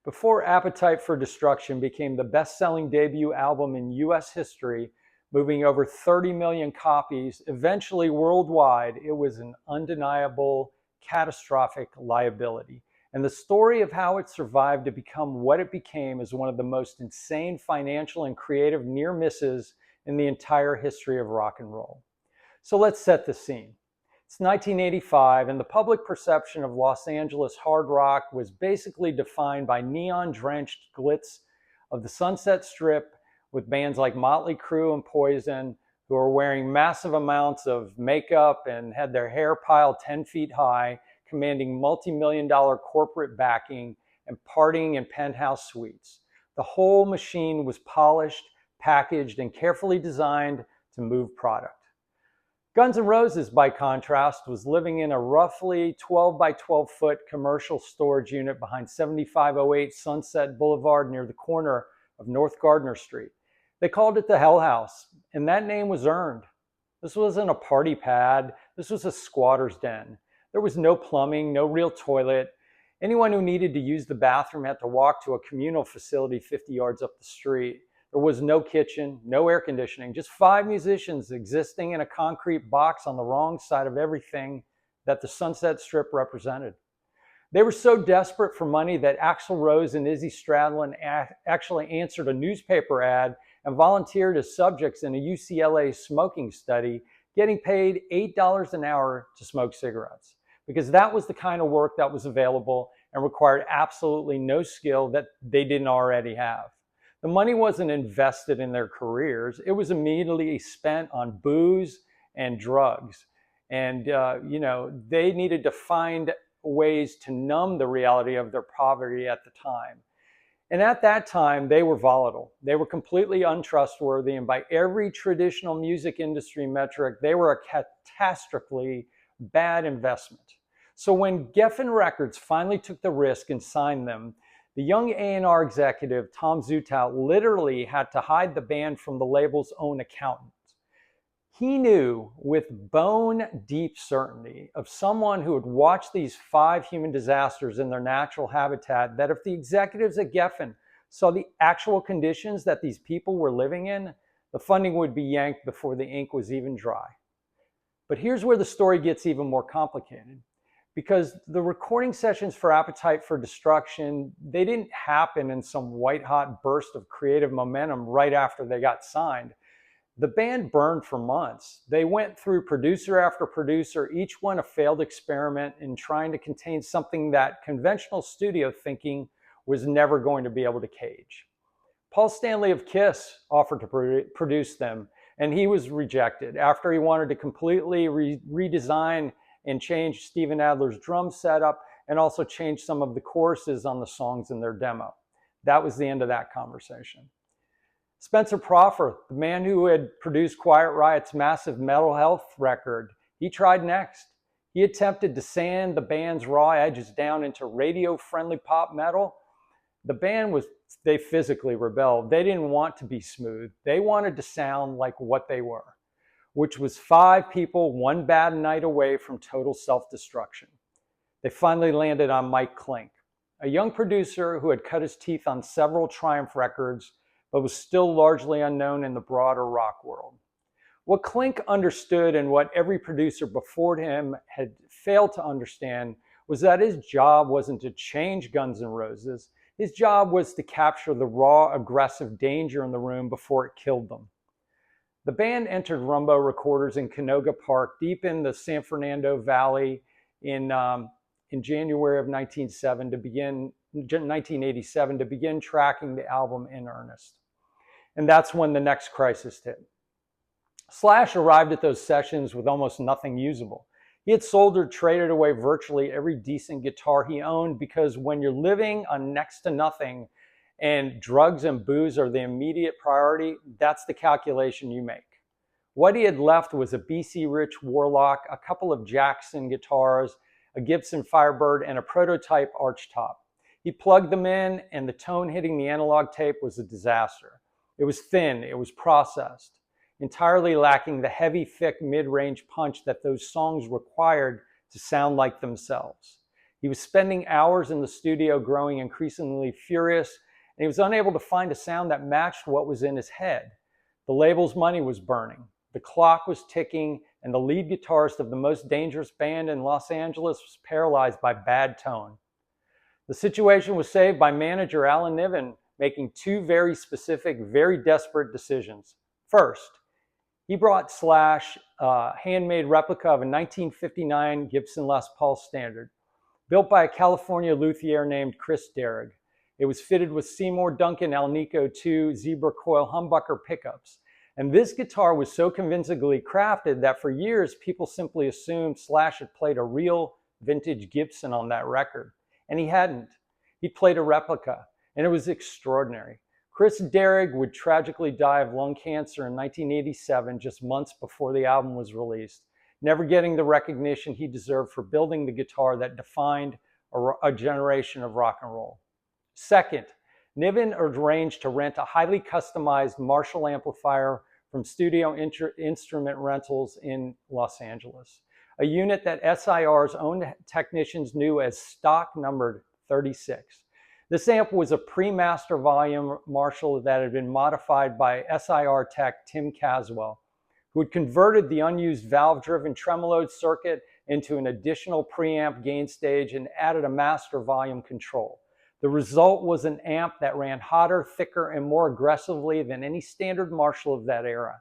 Before Appetite for Destruction became the best-selling debut album in US history, moving over 30 million copies, eventually worldwide, it was an undeniable, catastrophic liability. And the story of how it survived to become what it became is one of the most insane financial and creative near misses in the entire history of rock and roll. So let's set the scene. It's 1985, and the public perception of Los Angeles hard rock was basically defined by neon-drenched glitz of the Sunset Strip, with bands like Motley Crue and Poison, who are wearing massive amounts of makeup and had their hair piled 10 feet high, commanding multi-million-dollar corporate backing and partying in penthouse suites. The whole machine was polished, packaged, and carefully designed to move product. Guns N' Roses, by contrast, was living in a roughly 12 by 12 foot commercial storage unit behind 7508 Sunset Boulevard near the corner of North Gardner Street. They called it the Hellhouse, and that name was earned. This wasn't a party pad. This was a squatter's den. There was no plumbing, no real toilet. Anyone who needed to use the bathroom had to walk to a communal facility 50 yards up the street. There was no kitchen, no air conditioning, just 5 musicians existing in a concrete box on the wrong side of everything that the Sunset Strip represented. They were so desperate for money that Axl Rose and Izzy Stradlin actually answered a newspaper ad and volunteered as subjects in a UCLA smoking study, getting paid $8 an hour to smoke cigarettes, because that was the kind of work that was available and required absolutely no skill that they didn't already have. The money wasn't invested in their careers. It was immediately spent on booze and drugs. And, they needed to find ways to numb the reality of their poverty at the time. And at that time, they were volatile. They were completely untrustworthy. And by every traditional music industry metric, they were a catastrophically bad investment. So when Geffen Records finally took the risk and signed them, the young A&R executive, Tom Zutaut, literally had to hide the band from the label's own accountant. He knew with bone-deep certainty of someone who had watched these 5 human disasters in their natural habitat that if the executives at Geffen saw the actual conditions that these people were living in, the funding would be yanked before the ink was even dry. But here's where the story gets even more complicated. Because the recording sessions for Appetite for Destruction, they didn't happen in some white-hot burst of creative momentum right after they got signed. The band burned for months. They went through producer after producer, each one a failed experiment in trying to contain something that conventional studio thinking was never going to be able to cage. Paul Stanley of Kiss offered to produce them, and he was rejected after he wanted to completely redesign and change Steven Adler's drum setup and also change some of the choruses on the songs in their demo. That was the end of that conversation. Spencer Proffer, the man who had produced Quiet Riot's massive Mental Health record, he tried next. He attempted to sand the band's raw edges down into radio-friendly pop metal. They physically rebelled. They didn't want to be smooth. They wanted to sound like what they were, which was 5 people, 1 bad night away from total self-destruction. They finally landed on Mike Klink, a young producer who had cut his teeth on several Triumph records, but was still largely unknown in the broader rock world. What Klink understood and what every producer before him had failed to understand was that his job wasn't to change Guns N' Roses. His job was to capture the raw, aggressive danger in the room before it killed them. The band entered Rumbo Recorders in Canoga Park, deep in the San Fernando Valley, in January of 1987 to begin tracking the album in earnest. And that's when the next crisis hit. Slash arrived at those sessions with almost nothing usable. He had sold or traded away virtually every decent guitar he owned, because when you're living on next to nothing and drugs and booze are the immediate priority, that's the calculation you make. What he had left was a BC Rich Warlock, a couple of Jackson guitars, a Gibson Firebird, and a prototype archtop. He plugged them in, and the tone hitting the analog tape was a disaster. It was thin, it was processed, entirely lacking the heavy, thick, mid-range punch that those songs required to sound like themselves. He was spending hours in the studio growing increasingly furious, and he was unable to find a sound that matched what was in his head. The label's money was burning. The clock was ticking, and the lead guitarist of the most dangerous band in Los Angeles was paralyzed by bad tone. The situation was saved by manager Alan Niven making two very specific, very desperate decisions. First, he brought Slash a handmade replica of a 1959 Gibson Les Paul Standard, built by a California luthier named Kris Derrig. It was fitted with Seymour Duncan Alnico 2 zebra coil humbucker pickups. And this guitar was so convincingly crafted that for years, people simply assumed Slash had played a real vintage Gibson on that record. And he hadn't. He played a replica, and it was extraordinary. Kris Derrig would tragically die of lung cancer in 1987, just months before the album was released, never getting the recognition he deserved for building the guitar that defined a generation of rock and roll. Second, Niven arranged to rent a highly customized Marshall amplifier from Studio Instrument Rentals in Los Angeles, a unit that SIR's own technicians knew as stock numbered 36. This amp was a pre-master volume Marshall that had been modified by SIR tech Tim Caswell, who had converted the unused valve-driven tremolo circuit into an additional preamp gain stage and added a master volume control. The result was an amp that ran hotter, thicker, and more aggressively than any standard Marshall of that era.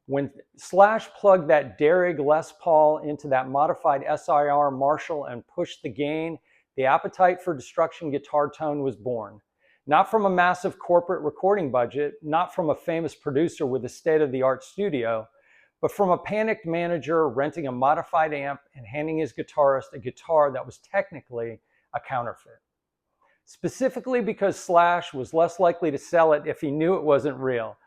When Slash plugged that Derrig Les Paul into that modified SIR Marshall and pushed the gain, the Appetite for Destruction guitar tone was born. Not from a massive corporate recording budget, not from a famous producer with a state-of-the-art studio, but from a panicked manager renting a modified amp and handing his guitarist a guitar that was technically a counterfeit. Specifically because Slash was less likely to sell it if he knew it wasn't real.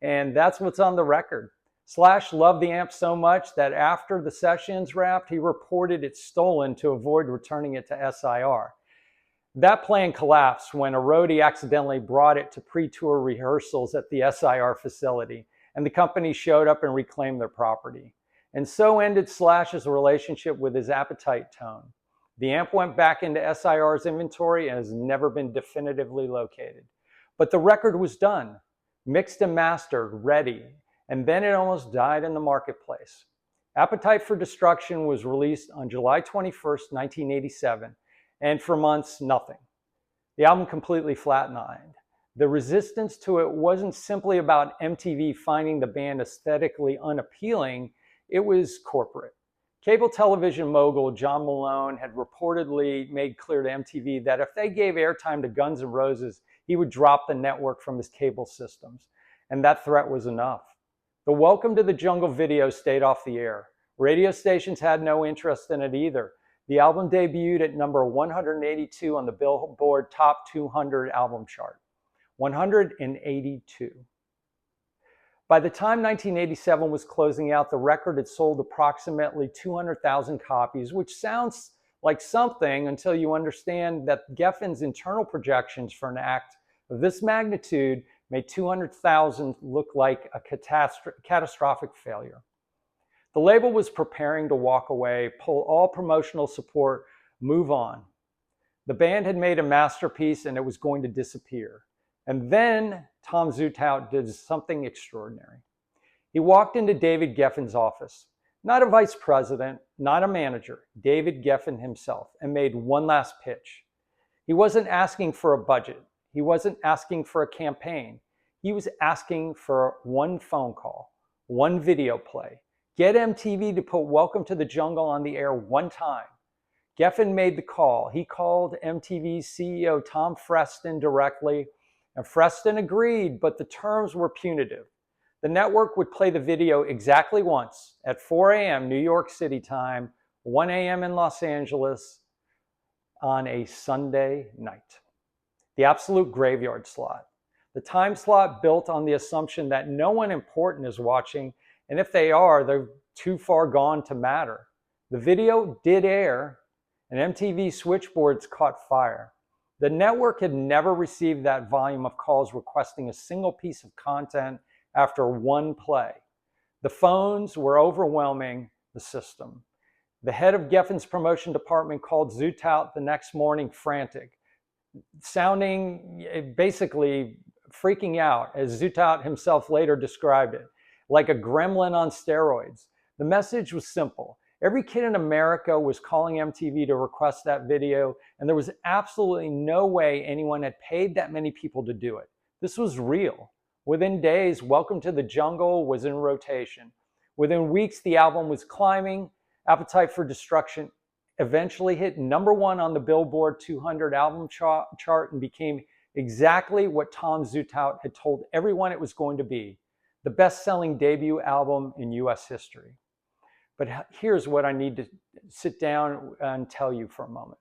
And that's what's on the record. Slash loved the amp so much that after the sessions wrapped, he reported it stolen to avoid returning it to SIR. That plan collapsed when a roadie accidentally brought it to pre-tour rehearsals at the SIR facility, and the company showed up and reclaimed their property. And so ended Slash's relationship with his Appetite tone. The amp went back into SIR's inventory and has never been definitively located. But the record was done, mixed and mastered, ready, and then it almost died in the marketplace. Appetite for Destruction was released on July 21st, 1987, and for months, nothing. The album completely flatlined. The resistance to it wasn't simply about MTV finding the band aesthetically unappealing, it was corporate. Cable television mogul John Malone had reportedly made clear to MTV that if they gave airtime to Guns N' Roses, he would drop the network from his cable systems. And that threat was enough. The Welcome to the Jungle video stayed off the air. Radio stations had no interest in it either. The album debuted at number 182 on the Billboard Top 200 album chart. 182. By the time 1987 was closing out, the record had sold approximately 200,000 copies, which sounds like something until you understand that Geffen's internal projections for an act of this magnitude made 200,000 look like a catastrophic failure. The label was preparing to walk away, pull all promotional support, move on. The band had made a masterpiece and it was going to disappear. And then Tom Zutaut did something extraordinary. He walked into David Geffen's office, not a vice president, not a manager, David Geffen himself, and made one last pitch. He wasn't asking for a budget. He wasn't asking for a campaign. He was asking for one phone call, one video play. Get MTV to put Welcome to the Jungle on the air one time. Geffen made the call. He called MTV's CEO Tom Freston directly, and Freston agreed, but the terms were punitive. The network would play the video exactly once at 4 a.m. New York City time, 1 a.m. in Los Angeles on a Sunday night. The absolute graveyard slot. The time slot built on the assumption that no one important is watching, and if they are, they're too far gone to matter. The video did air, and MTV switchboards caught fire. The network had never received that volume of calls requesting a single piece of content after one play. The phones were overwhelming the system. The head of Geffen's promotion department called Zutaut the next morning frantic, sounding basically freaking out, as Zutaut himself later described it, like a gremlin on steroids. The message was simple. Every kid in America was calling MTV to request that video, and there was absolutely no way anyone had paid that many people to do it. This was real. Within days, Welcome to the Jungle was in rotation. Within weeks, the album was climbing. Appetite for Destruction eventually hit #1 on the Billboard 200 album chart and became exactly what Tom Zutaut had told everyone it was going to be, the best-selling debut album in US history. But here's what I need to sit down and tell you for a moment.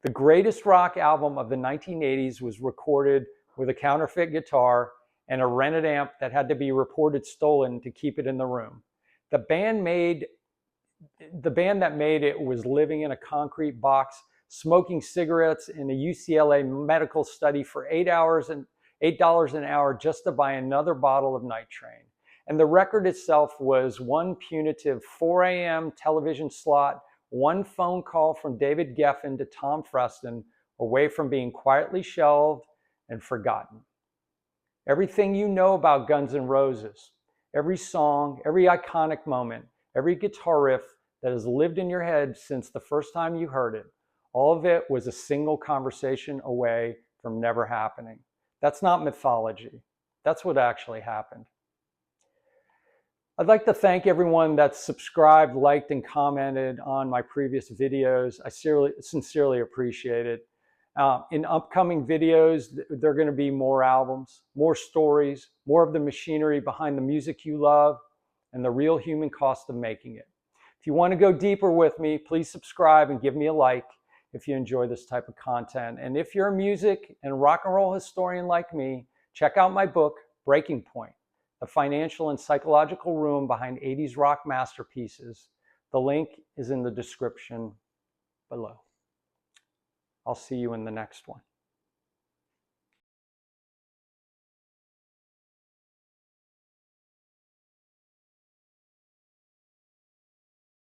The greatest rock album of the 1980s was recorded with a counterfeit guitar and a rented amp that had to be reported stolen to keep it in the room. The band that made it was living in a concrete box, smoking cigarettes in a UCLA medical study for $8 an hour just to buy another bottle of Night Train. And the record itself was one punitive 4 a.m. television slot, one phone call from David Geffen to Tom Freston, away from being quietly shelved and forgotten. Everything you know about Guns N' Roses, every song, every iconic moment, every guitar riff that has lived in your head since the first time you heard it, all of it was a single conversation away from never happening. That's not mythology. That's what actually happened. I'd like to thank everyone that subscribed, liked, and commented on my previous videos. I sincerely appreciate it. In upcoming videos, there are going to be more albums, more stories, more of the machinery behind the music you love, and the real human cost of making it. If you want to go deeper with me, please subscribe and give me a like if you enjoy this type of content. And if you're a music and rock and roll historian like me, check out my book, Breaking Point, the financial and psychological room behind 80s rock masterpieces. The link is in the description below. I'll see you in the next one.